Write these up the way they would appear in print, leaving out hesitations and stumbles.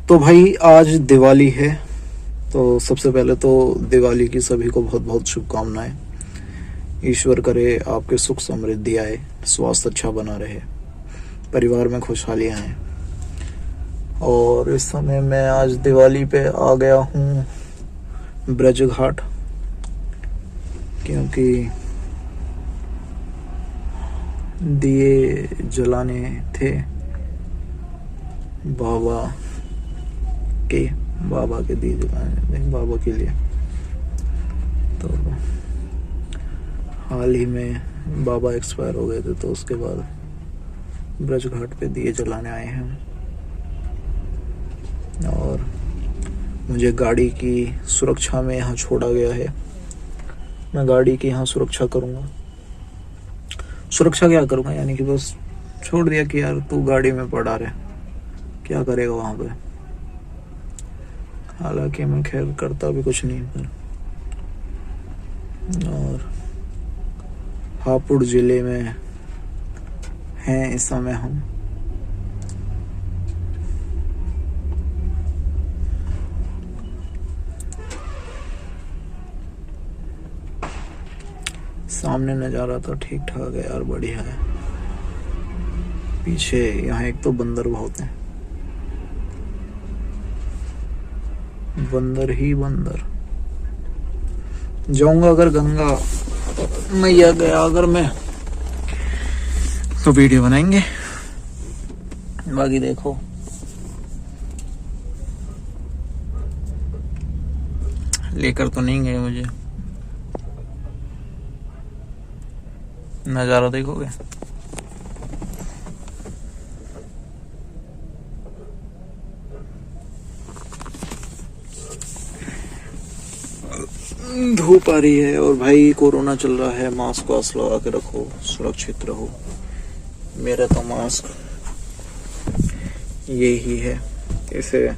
तो भाई आज दिवाली है, तो सबसे पहले तो दिवाली की सभी को बहुत बहुत शुभकामनाएं। ईश्वर करे आपके सुख समृद्धि आए, स्वास्थ्य अच्छा बना रहे, परिवार में खुशहालियां आए। और इस समय मैं आज दिवाली पे आ गया हूँ ब्रज घाट, क्योंकि दिए जलाने थे बाबा के दिए जलाने थे बाबा के लिए। तो हाल ही में बाबा एक्सपायर हो गए थे, तो उसके बाद ब्रज घाट पे दिए जलाने आए हैं। और मुझे गाड़ी की सुरक्षा में यहाँ छोड़ा गया है। मैं गाड़ी की यहाँ सुरक्षा करूँगा। सुरक्षा क्या करूँगा, यानी कि बस छोड़ दिया कि यार तू गाड़ी में पड़ा रहे, क्या करेगा वहाँ पे। हालांकि मैं खैर करता भी कुछ नहीं पर। और हापुड़ जिले में हैं इस समय हम। सामने नज़ारा तो ठीक ठाक है यार, बढ़िया है। पीछे यहाँ एक तो बंदर बहुत है, बंदर ही बंदर। जाऊंगा अगर गंगा मैया गया अगर मैं, तो वीडियो बनाएंगे। बाकी देखो लेकर तो नहीं गए मुझे। नज़ारा देखोगे। धूप आ रही है और भाई कोरोना चल रहा है। मास्क वास्क लगा के रखो, सुरक्षित रहो। मेरा तो मास्क यही है, इसे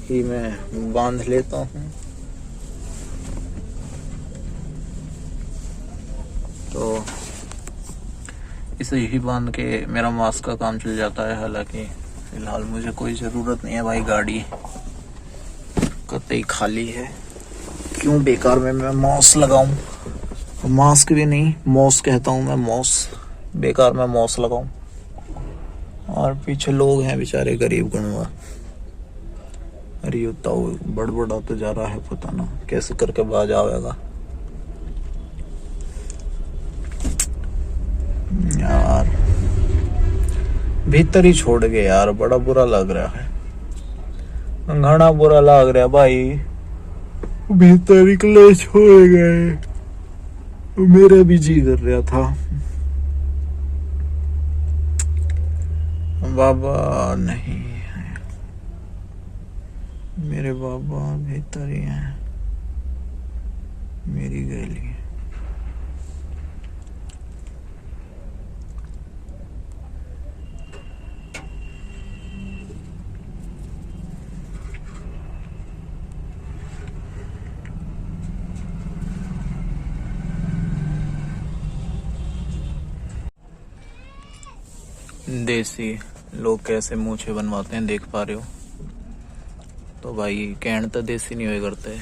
ही मैं बांध लेता हूँ। तो इसे ही बांध के मेरा मास्क का काम चल जाता है। हालांकि फिलहाल मुझे कोई ज़रूरत नहीं है भाई, गाड़ी कतई खाली है। क्यों बेकार में मैं मॉस लगाऊं। मास्क भी नहीं, मॉस कहता हूं मैं, मॉस। बेकार में मॉस लगाऊं। और पीछे लोग हैं बेचारे गरीब गणवा। अरे ये बड़बड़ा तो जा रहा है, पता ना कैसे करके बाज आवेगा यार। भीतर ही छोड़ गए यार, बड़ा बुरा लग रहा है, घना बुरा लग रहा भाई। भीतर निकले छोड़ गए, मेरा भी जी कर रहा था। बाबा नहीं है, मेरे बाबा भीतर ही हैं, मेरी गली। देसी लोग कैसे मूछें बनवाते हैं, देख पा रहे हो। तो भाई कहण तो देसी नहीं हुए करते।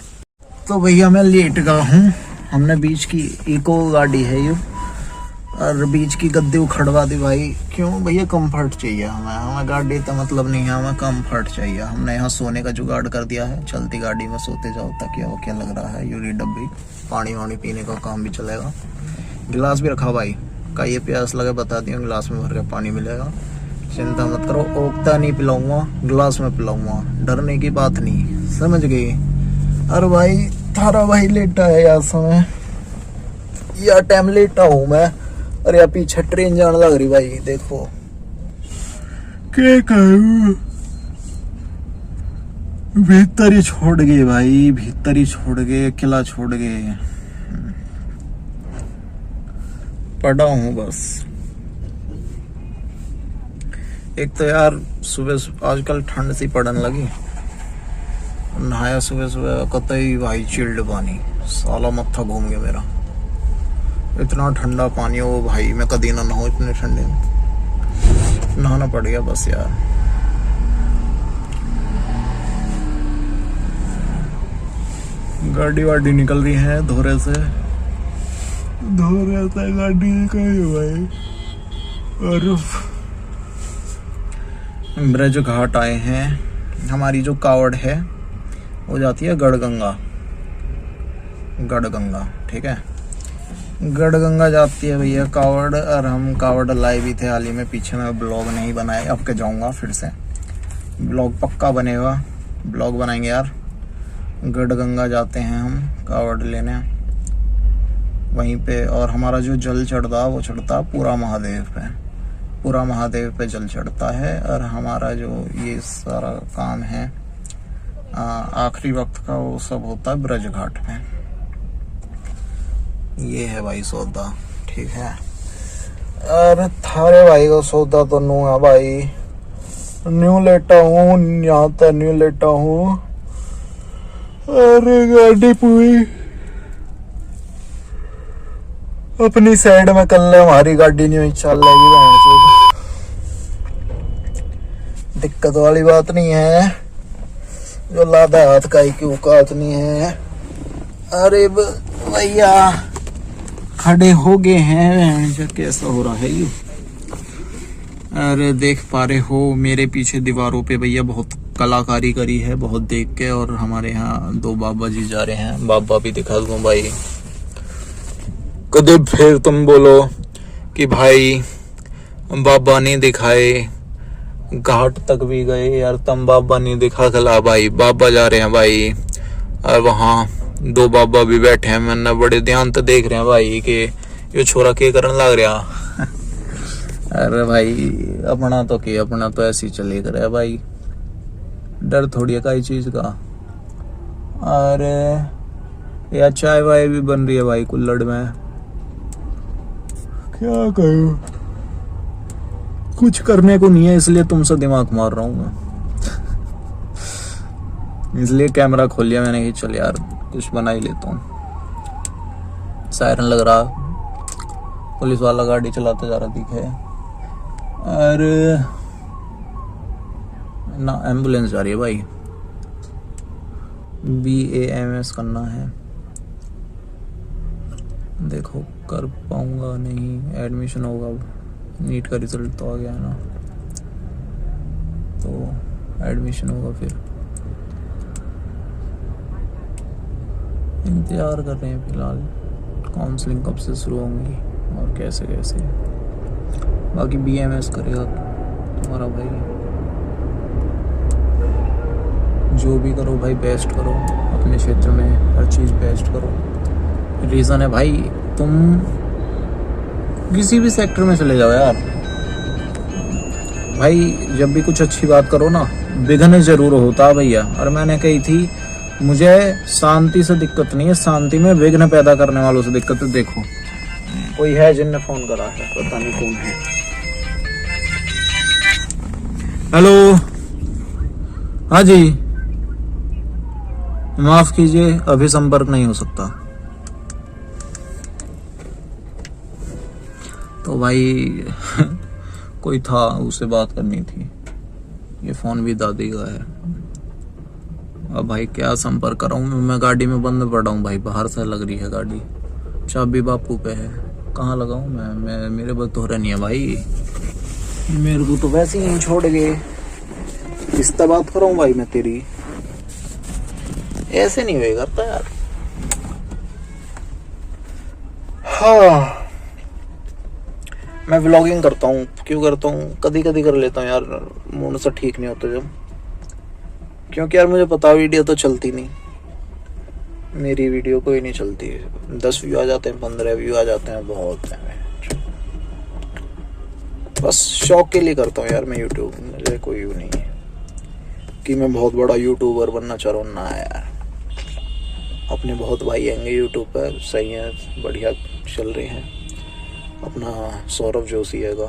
तो भैया मैं लेट गया हूँ। हमने बीच की इको गाड़ी है ये, और बीच की गद्दे उखड़वा दी भाई। क्यों भैया, कंफर्ट चाहिए हमें गाड़ी तो मतलब नहीं है, हमें कंफर्ट चाहिए। हमने यहाँ सोने का जुगाड़ कर दिया है, चलती गाड़ी में सोते जाओ। तकिया वो क्या लग रहा है, यूरी डब्बी, पानी वानी पीने का काम भी चलेगा। गिलास भी रखा भाई, का ये प्यास लगे बता दियो, गिलास में भर के पानी मिलेगा। चिंता मत करो, ओक्ता नहीं पिलाऊंगा, गिलास में पिलाऊंगा, डरने की बात नहीं, समझ गई। अरे भाई थारा भाई लेटा है यार, समय या टाइम लेटा हूँ मैं। अरे यार पीछे ट्रेन जाने लग रही भाई, देखो क्या करूं। भीतर ही छोड़ गए भाई, भीतर ही छोड़ गए, किला छोड़ गए। पड़ा हूँ बस। एक तो यार सुबह आजकल ठंड सी पड़ने लगी, नहाया सुबह सुबह कतई भाई चिल्ड पानी, साला मत्था घूम गया मेरा। इतना ठंडा पानी हो भाई, मैं कभी ना नहाऊं इतने ठंडे में, नहाना पड़ गया बस यार। गाड़ी वाड़ी निकल रही है धोरे से गाड़ी कहीं भाई। और ब्रज घाट आए हैं। हमारी जो कावड़ है वो जाती है गढ़गंगा, ठीक है, गढ़गंगा जाती है भैया कावड़। और हम कावड़ लाए भी थे हाल ही में, पीछे में ब्लॉग नहीं बनाए, अब के जाऊंगा फिर से ब्लॉग पक्का बनेगा, ब्लॉग बनाएंगे यार। गढ़गंगा जाते हैं हम कावड़ लेने वहीं पे। और हमारा जो जल चढ़ता वो चढ़ता पूरा महादेव पे, पूरा महादेव पे जल चढ़ता है। और हमारा जो ये सारा काम है आखिरी वक्त का वो सब होता है ब्रज घाट पे। ये है भाई सौदा, ठीक है। अरे थारे भाई का सौदा तो न्यू है भाई, न्यू लेटा हूँ यहाँ तक, न्यू लेटा हूँ। अरे गाड़ी पूरी अपनी साइड में कर ले, हमारी गाड़ी नहीं हुई चल रही। दिक्कत वाली बात नहीं है, जो लादा हाथ का ही क्यों औकात नहीं है। अरे भैया खड़े हो गए हैं, कैसा हो रहा है ये। अरे देख पा रहे हो मेरे पीछे दीवारों पे भैया बहुत कलाकारी करी है, बहुत देख के। और हमारे यहाँ दो बाबा जी जा रहे हैं, बाबा भी दिखा दूं भाई। कदे फिर तुम बोलो कि भाई बाबा नहीं दिखाए, घाट तक भी गए यार, तुम बाबा नहीं दिखा खला। भाई बाबा जा रहे हैं भाई, और वहाँ दो बाबा भी बैठे हैं। मैंने बड़े ध्यान तो देख रहे हैं भाई कि ये छोरा के करने लग रहा। अरे भाई अपना तो के, अपना तो ऐसे ही चले कर भाई, डर थोड़ी है कई चीज का। अरे यार चाय वाय भी बन रही है भाई कुल्लड़ में, क्या करूं, कुछ करने को नहीं है इसलिए तुमसे दिमाग मार रहा हूं मैं। इसलिए कैमरा खोल लिया मैंने कि चल यार कुछ बना ही लेता हूँ। सायरन लग रहा, पुलिस वाला गाड़ी चलाता जा रहा दिखे। और ना एम्बुलेंस जा रही है भाई, BAMS करना है। देखो कर पाऊंगा नहीं, एडमिशन होगा, नीट का रिजल्ट तो आ गया ना, तो एडमिशन होगा। फिर इंतजार कर रहे हैं फिलहाल, काउंसलिंग कब से शुरू होंगी और कैसे कैसे। बाकी BAMS करेगा तुम्हारा भाई, जो भी करो भाई बेस्ट करो, अपने क्षेत्र में हर चीज़ बेस्ट करो। रीज़न है भाई तुम किसी भी सेक्टर में चले जाओ यार भाई, जब भी कुछ अच्छी बात करो ना विघ्न जरूर होता भैया। और मैंने कही थी मुझे शांति से दिक्कत नहीं है, शांति में विघ्न पैदा करने वालों से दिक्कत है। देखो कोई है जिनने फोन करा है, पता नहीं कौन है। हेलो, हाँ जी, माफ कीजिए अभी संपर्क नहीं हो सकता। तो भाई कोई था उससे बात करनी थी, ये फोन भी दादी का है। अब भाई क्या संपर्क कराऊं मैं, गाड़ी में बंद पड़ा हूँ भाई, बाहर से लग रही है गाड़ी, चाबी बापू पे है, कहाँ लगाऊं मैं मेरे बस तो नहीं है भाई, मेरे को तो वैसे ही नहीं छोड़ गए। किससे बात कराऊं भाई मैं तेरी, ऐसे नहीं हुए करता यार। हाँ मैं व्लॉगिंग करता हूँ, क्यों करता हूँ, कभी कभी कर लेता हूँ यार, मूड से ठीक नहीं होता जब, क्योंकि यार मुझे पता वीडियो तो चलती नहीं, मेरी वीडियो कोई नहीं चलती। 10 व्यू आ जाते हैं, 15 व्यू आ जाते हैं, बहुत है। बस शौक के लिए करता हूँ यार मैं यूट्यूब, मुझे कोई वो नहीं है कि मैं बहुत बड़ा यूट्यूबर बनना चाह रहा हूँ ना यार। अपने बहुत भाई आएंगे यूट्यूब पर, सही है, बढ़िया चल रहे हैं। अपना सौरभ जोशी हैगा,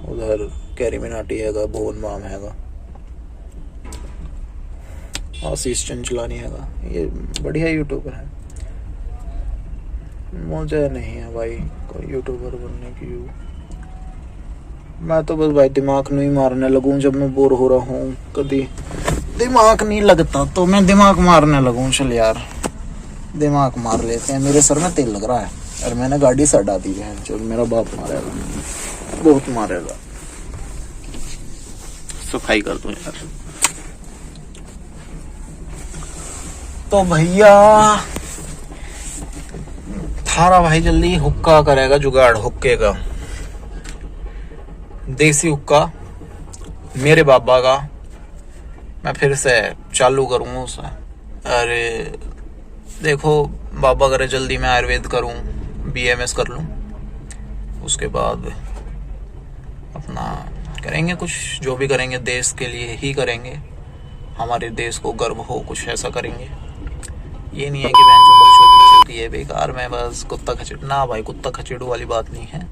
उधर कैरी मिनाटी हैगा, भुवन माम हैगा, आशीष चंचलानी हैगा, ये बढ़िया यूट्यूबर है। मुझे नहीं है भाई कोई यूट्यूबर बनने की, मैं तो बस भाई दिमाग नहीं मारने लगूं जब मैं बोर हो रहा हूँ। कभी दिमाग नहीं लगता तो मैं दिमाग मारने लगूं, चल यार दिमाग मार लेते हैं। मेरे सर में तेल लग रहा है और मैंने गाड़ी से हटा दी है। जो मेरा बाप मारेगा, बहुत मारेगा। सफाई कर दूं यार। तो भैया थारा भाई जल्दी हुक्का करेगा जुगाड़, हुक्के का, देसी हुक्का मेरे बाबा का। मैं फिर से चालू करूंगा उसे। अरे देखो बाबा करे जल्दी मैं आयुर्वेद करूं, BMS कर लूं, उसके बाद अपना करेंगे कुछ, जो भी करेंगे देश के लिए ही करेंगे, हमारे देश को गर्व हो, कुछ ऐसा करेंगे। ये नहीं है कि बहन जो बख्शोदी चलती है बेकार में बस कुत्ता खचेड़ ना भाई, कुत्ता खचेड़ू वाली बात नहीं है।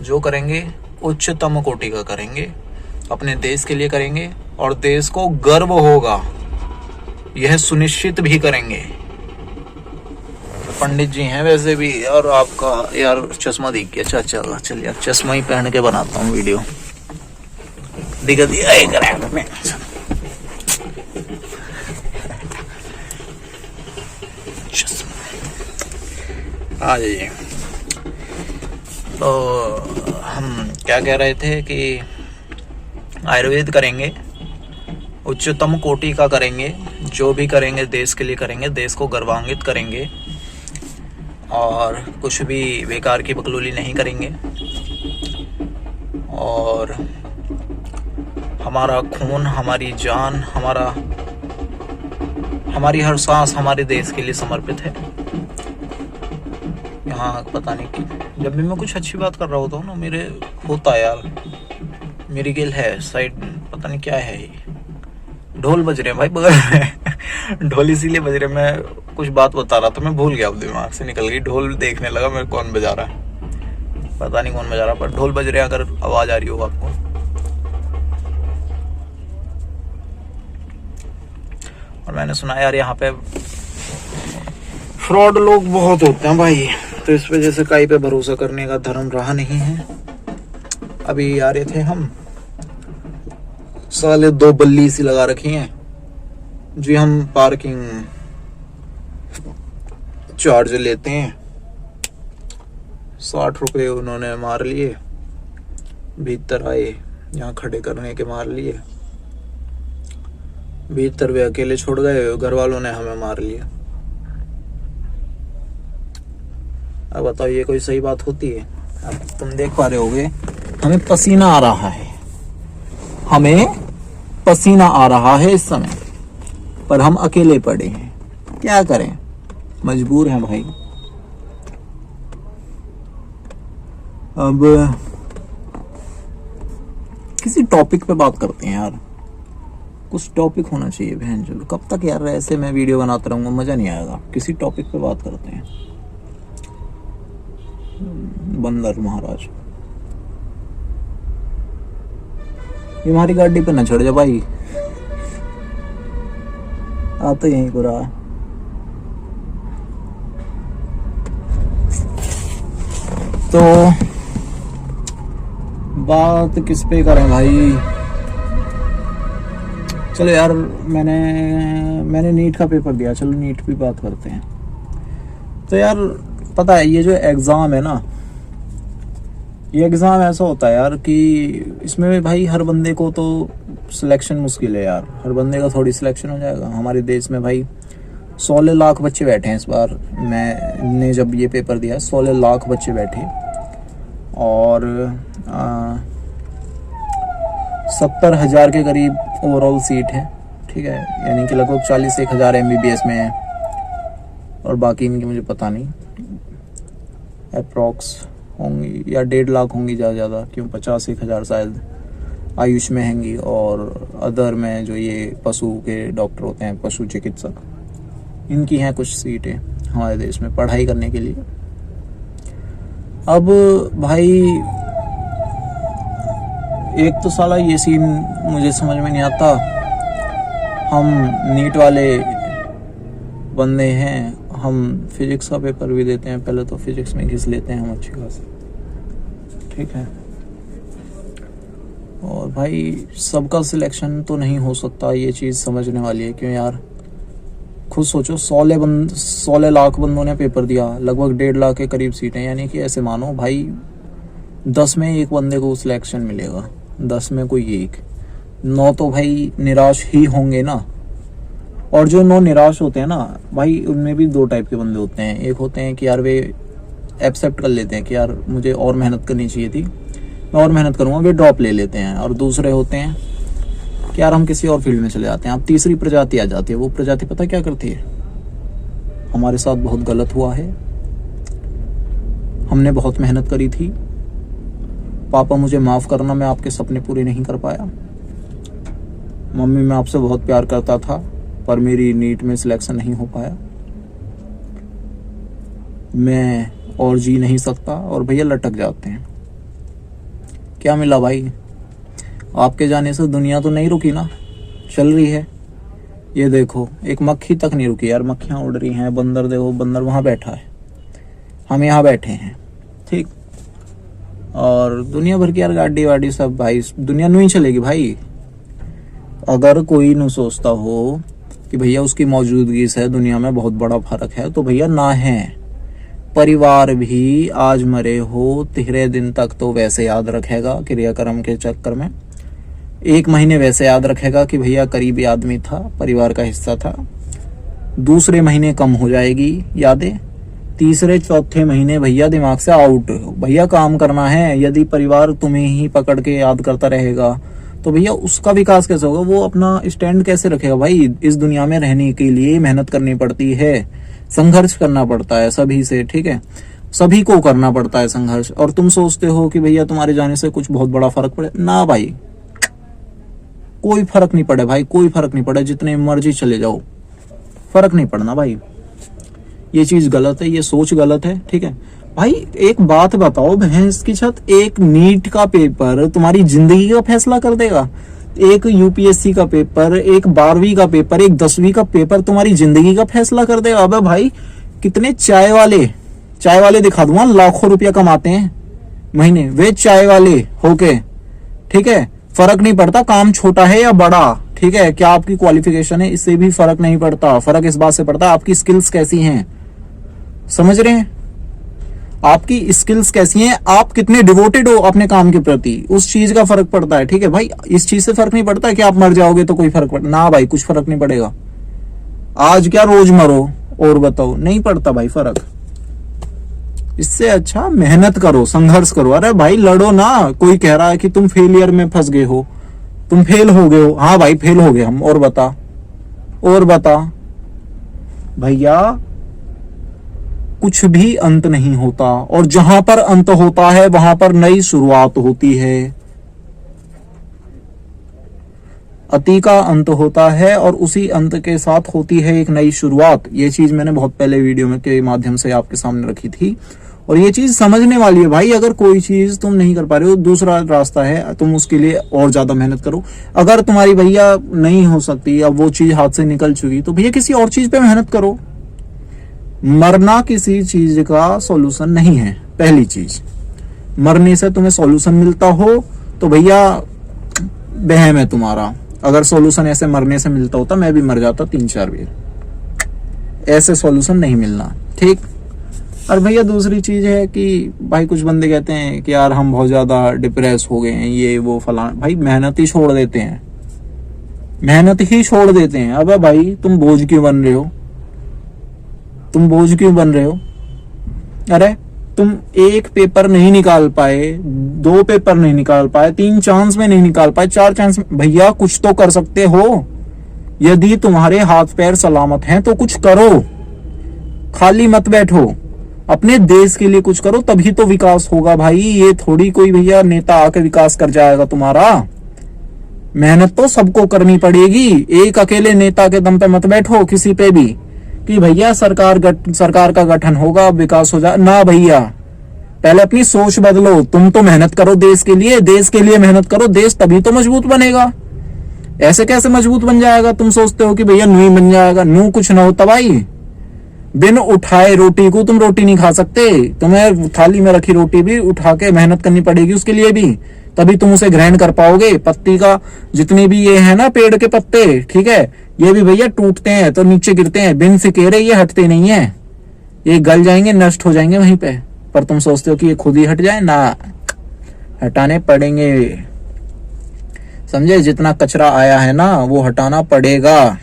जो करेंगे उच्चतम कोटि का करेंगे, अपने देश के लिए करेंगे और देश को गर्व होगा, यह सुनिश्चित भी करेंगे। पंडित जी हैं वैसे भी। और आपका यार चश्मा दिख गया। अच्छा चल यार चश्मा ही पहन के बनाता हूँ वीडियो। दिक्कत में आ जाइए। तो हम क्या कह रहे थे कि आयुर्वेद करेंगे, उच्चतम कोटि का करेंगे, जो भी करेंगे देश के लिए करेंगे, देश को गर्वान्वित करेंगे और कुछ भी बेकार की बकलूली नहीं करेंगे। और हमारा खून, हमारी जान, हमारी हर सांस हमारे देश के लिए समर्पित है। यहाँ पता नहीं कि जब भी मैं कुछ अच्छी बात कर रहा होता हूँ ना, मेरे होता है यार, मेरी गिल है साइड, पता नहीं क्या है ये। ढोल बज रहे हैं भाई बगल में। ढोल इसीलिए बज रहे, मैं कुछ बात बता रहा था, मैं भूल गया, अब दिमाग से निकल गई। ढोल देखने लगा मैं कौन बजा रहा है, पता नहीं कौन बजा रहा, पर ढोल बज रहे हैं। अगर आवाज आ रही हो आपको। और मैंने सुना यार यहाँ पे फ्रॉड लोग बहुत होते हैं भाई, तो इस वजह से कहीं पे भरोसा करने का धर्म रहा नहीं है। अभी आ रहे थे हम, साले 2 बल्ली सी लगा रखी हैं जी। हम पार्किंग चार्ज लेते हैं, 60 रुपए उन्होंने मार लिए। भीतर आए, यहाँ खड़े करने के मार लिए। भीतर वे अकेले छोड़ गए, घर वालों ने हमें मार लिया। अब बताओ ये कोई सही बात होती है? अब तुम देख पा रहे होगे हमें पसीना आ रहा है, हमें पसीना आ रहा है इस समय, पर हम अकेले पड़े हैं। क्या करें, मजबूर हैं भाई। अब किसी टॉपिक पे बात करते हैं यार, कुछ टॉपिक होना चाहिए बहन। चलो कब तक यार ऐसे मैं वीडियो बनाता रहूंगा, मजा नहीं आएगा। किसी टॉपिक पे बात करते हैं। बंदर महाराज, ये हमारी गाड़ी पे न चढ़ जा भाई, आते यहीं को रहा। तो बात किस पे करें भाई? चलो यार मैंने नीट का पेपर दिया, चलो नीट पे बात करते हैं। तो यार पता है ये जो एग्जाम है ना, ये एग्जाम ऐसा होता है यार कि इसमें भाई हर बंदे को तो सिलेक्शन मुश्किल है यार, हर बंदे का थोड़ी सिलेक्शन हो जाएगा। हमारे देश में भाई 16 लाख बच्चे बैठे हैं इस बार। मैंने जब ये पेपर दिया 16 लाख बच्चे बैठे और 70,000 के करीब ओवरऑल सीट है, ठीक है। यानी कि लगभग 41,000 MBBS में है और बाकी इनकी मुझे पता नहीं, अप्रॉक्स होंगी या 1.5 लाख होंगी ज़्यादा, क्यों 50-1,000 शायद आयुष में हैंगी और अदर में जो ये पशु के डॉक्टर होते हैं, पशु चिकित्सक, इनकी हैं कुछ सीटें हमारे देश में पढ़ाई करने के लिए। अब भाई एक तो साला ये सीन मुझे समझ में नहीं आता, हम नीट वाले बंदे हैं, हम फिजिक्स का पेपर भी देते हैं, पहले तो फिजिक्स में घिस लेते हैं हम अच्छी खासी, ठीक है। और भाई सबका सिलेक्शन तो नहीं हो सकता, ये चीज़ समझने वाली है। क्यों यार, खुद सोचो, 16 लाख बंदों ने पेपर दिया, लगभग 1.5 लाख के करीब सीटें, यानी कि ऐसे मानो भाई 10 में एक बंदे को सिलेक्शन मिलेगा, 10 में कोई एक, 9 तो भाई निराश ही होंगे ना। और जो 9 निराश होते हैं ना भाई, उनमें भी 2 टाइप के बंदे होते हैं। एक होते हैं कि यार वे एक्सेप्ट कर लेते हैं कि यार मुझे और मेहनत करनी चाहिए थी, मैं और मेहनत करूँगा, वे ड्रॉप ले लेते हैं। और दूसरे होते हैं कि यार हम किसी और फील्ड में चले जाते हैं। अब तीसरी प्रजाति आ जाती है। वो प्रजाति पता क्या करती है? हमारे साथ बहुत गलत हुआ है, हमने बहुत मेहनत करी थी, पापा मुझे माफ करना, मैं आपके सपने पूरे नहीं कर पाया, मम्मी मैं आपसे बहुत प्यार करता था पर मेरी नीट में सिलेक्शन नहीं हो पाया, मैं और जी नहीं सकता, और भैया लटक जाते हैं। क्या मिला भाई? आपके जाने से दुनिया तो नहीं रुकी ना, चल रही है। ये देखो, एक मक्खी तक नहीं रुकी यार, मक्खियां उड़ रही हैं, बंदर देखो, बंदर वहां बैठा है, हम यहाँ बैठे हैं, ठीक। और दुनिया भर की यार गाड़ी वाड़ी सब भाई, दुनिया नहीं चलेगी भाई। अगर कोई न सोचता हो कि भैया उसकी मौजूदगी से दुनिया में बहुत बड़ा फर्क है, तो भैया ना है। परिवार भी आज मरे हो 13 दिन तक तो वैसे याद रखेगा क्रियाक्रम के चक्कर में, 1 महीने वैसे याद रखेगा कि भैया करीबी आदमी था, परिवार का हिस्सा था, दूसरे महीने कम हो जाएगी यादें, तीसरे चौथे महीने भैया दिमाग से आउट। भैया काम करना है, यदि परिवार तुम्हें ही पकड़ के याद करता रहेगा तो भैया उसका विकास कैसे होगा? वो अपना स्टैंड कैसे रखेगा? भाई इस दुनिया में रहने के लिए मेहनत करनी पड़ती है, संघर्ष करना पड़ता है सभी से, ठीक है, सभी को करना पड़ता है संघर्ष। और तुम सोचते हो कि भैया तुम्हारे जाने से कुछ बहुत बड़ा फर्क पड़े ना भाई, कोई फर्क नहीं पड़े भाई, कोई फर्क नहीं पड़े, जितने मर्जी चले जाओ, फर्क नहीं पड़ना भाई। ये चीज गलत है, ये सोच गलत है, ठीक है भाई। एक बात बताओ, भैंस की छत, एक नीट का पेपर तुम्हारी जिंदगी का फैसला कर देगा? एक यूपीएससी का पेपर, एक 12वीं का पेपर, एक 10वीं का पेपर तुम्हारी जिंदगी का फैसला कर देगा? अबे भाई, कितने चाय वाले दिखा दूंगा, लाखों रुपया कमाते हैं महीने, वे चाय वाले होके, ठीक है, फर्क नहीं पड़ता काम छोटा है या बड़ा, ठीक है, क्या आपकी क्वालिफिकेशन है, इससे भी फर्क नहीं पड़ता। फर्क इस बात से पड़ता है आपकी स्किल्स कैसी हैं, समझ रहे हैं? आपकी स्किल्स कैसी हैं, आप कितने डिवोटेड हो अपने काम के प्रति, उस चीज का फर्क पड़ता है, ठीक है भाई। इस चीज से फर्क नहीं पड़ता कि आप मर जाओगे तो कोई फर्क पड़ता ना भाई, कुछ फर्क नहीं पड़ेगा। आज क्या रोज मरो और बताओ, नहीं पड़ता भाई फर्क। इससे अच्छा मेहनत करो, संघर्ष करो। अरे भाई लड़ो ना। कोई कह रहा है कि तुम फेलियर में फंस गए हो, तुम फेल हो गए हो। हाँ भाई फेल हो गए हम, और बता भैया, कुछ भी अंत नहीं होता, और जहां पर अंत होता है वहां पर नई शुरुआत होती है। अति का अंत होता है और उसी अंत के साथ होती है एक नई शुरुआत। ये चीज मैंने बहुत पहले वीडियो में के माध्यम से आपके सामने रखी थी, और ये चीज समझने वाली है भाई। अगर कोई चीज तुम नहीं कर पा रहे हो, दूसरा रास्ता है, तुम उसके लिए और ज्यादा मेहनत करो। अगर तुम्हारी भैया नहीं हो सकती, अब वो चीज हाथ से निकल चुकी, तो भैया किसी और चीज पे मेहनत करो। मरना किसी चीज का सॉल्यूशन नहीं है। पहली चीज, मरने से तुम्हें सॉल्यूशन मिलता हो तो भैया बहम है तुम्हारा। अगर सॉल्यूशन ऐसे मरने से मिलता होता, मैं भी मर जाता 3-4 बार। ऐसे सॉल्यूशन नहीं मिलना, ठीक। और भैया दूसरी चीज है कि भाई कुछ बंदे कहते हैं कि यार हम बहुत ज्यादा डिप्रेस हो गए हैं, ये वो फलाना। भाई मेहनत ही छोड़ देते हैं, मेहनत ही छोड़ देते हैं। अब भाई तुम बोझ क्यों बन रहे हो, तुम बोझ क्यों बन रहे हो? अरे तुम 1 पेपर नहीं निकाल पाए, 2 पेपर नहीं निकाल पाए, 3 चांस में नहीं निकाल पाए, 4 चांस में, भैया कुछ तो कर सकते हो। यदि तुम्हारे हाथ पैर सलामत हैं तो कुछ करो, खाली मत बैठो, अपने देश के लिए कुछ करो, तभी तो विकास होगा भाई। ये थोड़ी कोई भैया नेता आके विकास कर जाएगा तुम्हारा। मेहनत तो सबको करनी पड़ेगी, एक अकेले नेता के दम पे मत बैठो किसी पे भी कि भैया सरकार का गठन होगा, विकास हो जाए ना। भैया पहले अपनी सोच बदलो। तुम तो मेहनत करो देश के लिए मेहनत करो, देश तभी तो मजबूत बनेगा। ऐसे कैसे मजबूत बन जाएगा? तुम सोचते हो कि भैया नू ही बन जाएगा, नू कुछ ना होता भाई। बिन उठाए रोटी को तुम रोटी नहीं खा सकते, तुम्हें थाली में रखी रोटी भी उठा के मेहनत करनी पड़ेगी उसके लिए भी। तभी तुम उसे ग्रहण कर पाओगे। पत्ती का जितने भी ये है ना पेड़ के पत्ते, ठीक है, ये भी भैया टूटते हैं तो नीचे गिरते हैं, बिन सिकेरे ये हटते नहीं है, ये गल जाएंगे, नष्ट हो जाएंगे वहीं पे। पर तुम सोचते हो कि ये खुद ही हट जाए ना, हटाने पड़ेंगे, समझे। जितना कचरा आया है ना वो हटाना पड़ेगा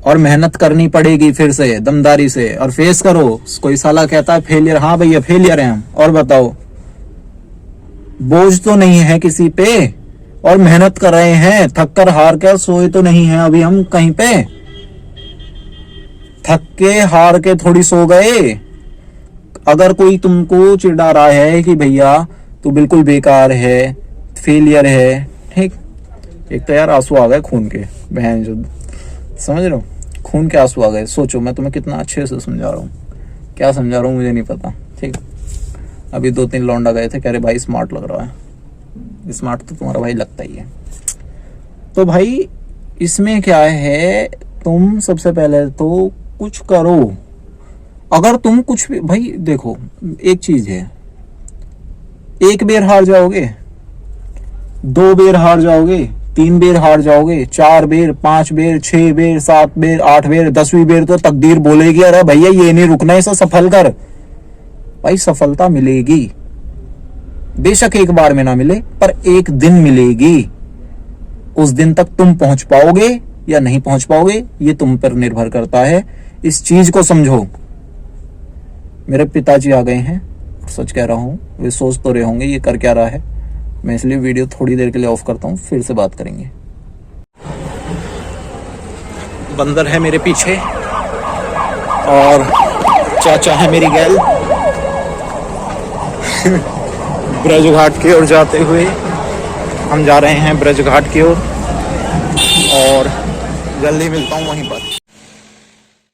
और मेहनत करनी पड़ेगी फिर से दमदारी से, और फेस करो। कोई साला कहता है फेलियर, हाँ भैया फेलियर है हम, और बताओ बोझ तो नहीं है किसी पे, और मेहनत कर रहे हैं, थक कर हार कर सोए तो नहीं है अभी हम कहीं पे, थक के हार के थोड़ी सो गए। अगर कोई तुमको चिढ़ा रहा है कि भैया तू बिल्कुल बेकार है, फेलियर है, ठीक, एक तो यार आंसू आ गए खून के, बहन जो, समझ रहे हो, खून के आंसू आ गए। सोचो मैं तुम्हें कितना अच्छे से समझा रहा हूँ, क्या समझा रहा हूँ मुझे नहीं पता, ठीक। अभी 2-3 लौंडा गए थे, कह रहे भाई स्मार्ट लग रहा है। स्मार्ट तो तुम्हारा भाई लगता ही है। तो भाई इसमें क्या है, तुम सबसे पहले तो कुछ करो। अगर तुम कुछ भी, भाई देखो एक चीज है, एक बेर हार जाओगे, 2 बेर हार जाओगे, 3 बेर हार जाओगे, 4 बेर, 5 बेर, 6 बेर, 7 बेर, 8 बेर, 10वीं बेर तो तकदीर बोलेगी अरे भैया ये नहीं रुकना, इसे सफल कर। भाई सफलता मिलेगी, बेशक एक बार में ना मिले, पर एक दिन मिलेगी। उस दिन तक तुम पहुंच पाओगे या नहीं पहुंच पाओगे ये तुम पर निर्भर करता है। इस चीज को समझो। मेरे पिताजी आ गए हैं, सच कह रहा हूं, वे सोच तो रहे होंगे ये कर क्या रहा है। मैं इसलिए वीडियो थोड़ी देर के लिए ऑफ करता हूं, फिर से बात करेंगे। बंदर है मेरे पीछे और चाचा है मेरी गैल। ब्रज घाट की ओर जाते हुए हम जा रहे हैं, ब्रज घाट की ओर, और जल्दी मिलता हूँ वहीं पर।